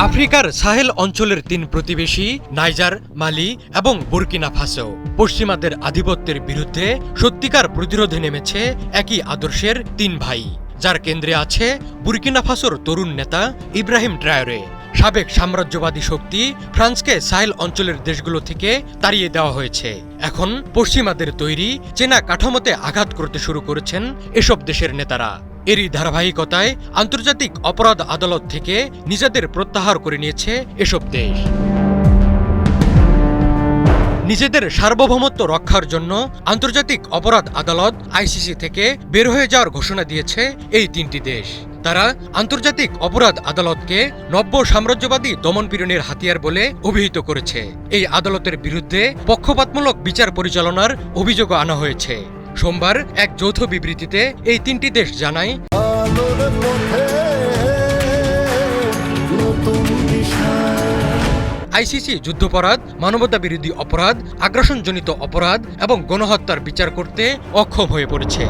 আফ্রিকার সাহেল অঞ্চলের তিন প্রতিবেশী নাইজার, মালি এবং বুর্কিনা ফাসো পশ্চিমাদের আধিপত্যের বিরুদ্ধে সত্যিকার প্রতিরোধে নেমেছে একই আদর্শের তিন ভাই, যার কেন্দ্রে আছে বুর্কিনা ফাসোর তরুণ নেতা ইব্রাহিম ট্রায়োরে। সাবেক সাম্রাজ্যবাদী শক্তি ফ্রান্সকে সাহেল অঞ্চলের দেশগুলো থেকে তাড়িয়ে দেওয়া হয়েছে। এখন পশ্চিমাদের তৈরি চেনা কাঠামোতে আঘাত করতে শুরু করেছেন এসব দেশের নেতারা। এরই ধারাবাহিকতায় আন্তর্জাতিক অপরাধ আদালত থেকে নিজেদের প্রত্যাহার করে নিয়েছে এসব দেশ। নিজেদের সার্বভৌমত্ব রক্ষার জন্য আন্তর্জাতিক অপরাধ আদালত আইসিসি থেকে বের হয়ে যাওয়ার ঘোষণা দিয়েছে এই তিনটি দেশ। তারা আন্তর্জাতিক অপরাধ আদালতকে নব্য সাম্রাজ্যবাদী দমনপীড়নের হাতিয়ার বলে অভিহিত করেছে। এই আদালতের বিরুদ্ধে পক্ষপাতমূলক বিচার পরিচালনার অভিযোগও আনা হয়েছে। সোমবার এক যৌথ বিবৃতিতে এই তিনটি দেশ জানায়, আইসিসি যুদ্ধাপরাধ, মানবতাবিরোধী অপরাধ, আগ্রাসনজনিত অপরাধ এবং গণহত্যার বিচার করতে অক্ষম হয়ে পড়েছে।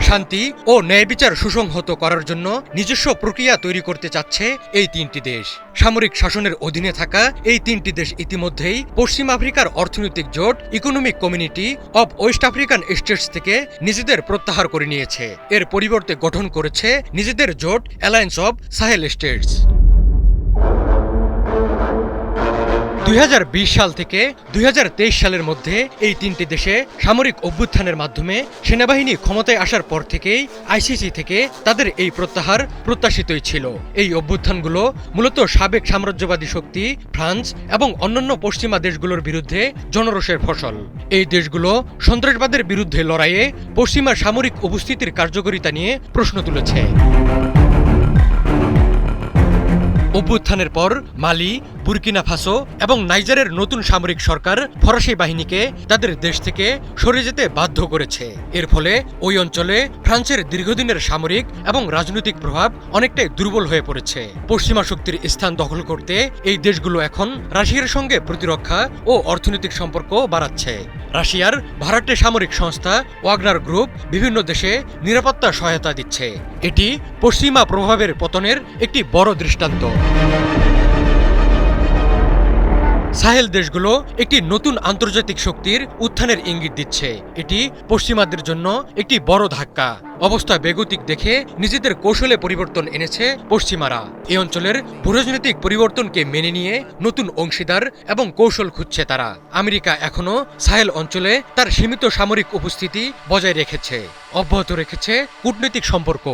শান্তি ও ন্যায় বিচার সুসংহত করার জন্য নিজস্ব প্রক্রিয়া তৈরি করতে চাচ্ছে এই তিনটি দেশ। সামরিক শাসনের অধীনে থাকা এই তিনটি দেশ ইতিমধ্যেই পশ্চিম আফ্রিকার অর্থনৈতিক জোট economic community of West African states থেকে নিজেদের প্রত্যাহার করে নিয়েছে। এর পরিবর্তে গঠন করেছে নিজেদের জোট অ্যালায়েন্স অব সাহেল স্টেটস। 2020 সাল থেকে 2023 সালের মধ্যে এই তিনটি দেশে সামরিক অভ্যুত্থানের মাধ্যমে সেনাবাহিনী ক্ষমতায় আসার পর থেকেই আইসিসি থেকে তাদের এই প্রত্যাহার প্রত্যাশিতই ছিল। এই অভ্যুত্থানগুলো মূলত সাবেক সাম্রাজ্যবাদী শক্তি ফ্রান্স এবং অন্যান্য পশ্চিমা দেশগুলোর বিরুদ্ধে জনরোষের ফসল। এই দেশগুলো সন্ত্রাসবাদের বিরুদ্ধে লড়াইয়ে পশ্চিমা সামরিক উপস্থিতির কার্যকারিতা নিয়ে প্রশ্ন তুলেছে। অভ্যুত্থানের পর মালি, বুর্কিনা ফাসো এবং নাইজারের নতুন সামরিক সরকার ফরাসি বাহিনীকে তাদের দেশ থেকে সরে যেতে বাধ্য করেছে। এর ফলে ওই অঞ্চলে ফ্রান্সের দীর্ঘদিনের সামরিক এবং রাজনৈতিক প্রভাব অনেকটাই দুর্বল হয়ে পড়েছে। পশ্চিমা শক্তির স্থান দখল করতে এই দেশগুলো এখন রাশিয়ার সঙ্গে প্রতিরক্ষা ও অর্থনৈতিক সম্পর্ক বাড়াচ্ছে। রাশিয়ার ভাড়াটে সামরিক সংস্থা ওয়াগনার গ্রুপ বিভিন্ন দেশে নিরাপত্তা সহায়তা দিচ্ছে। এটি পশ্চিমা প্রভাবের পতনের একটি বড় দৃষ্টান্ত। সাহেল দেশগুলো একটি নতুন আন্তর্জাতিক শক্তির উত্থানের ইঙ্গিত দিচ্ছে। এটি পশ্চিমাদের জন্য একটি বড় ধাক্কা। অবস্থা বেগতিক দেখে নিজেদের কৌশলে পরিবর্তন এনেছে পশ্চিমারা। এই অঞ্চলের ভূরাজনৈতিক পরিবর্তনকে মেনে নিয়ে নতুন অংশীদার এবং কৌশল খুঁজছে তারা। আমেরিকা এখনও সাহেল অঞ্চলে তার সীমিত সামরিক উপস্থিতি বজায় রেখেছে, অব্যাহত রেখেছে কূটনৈতিক সম্পর্ক।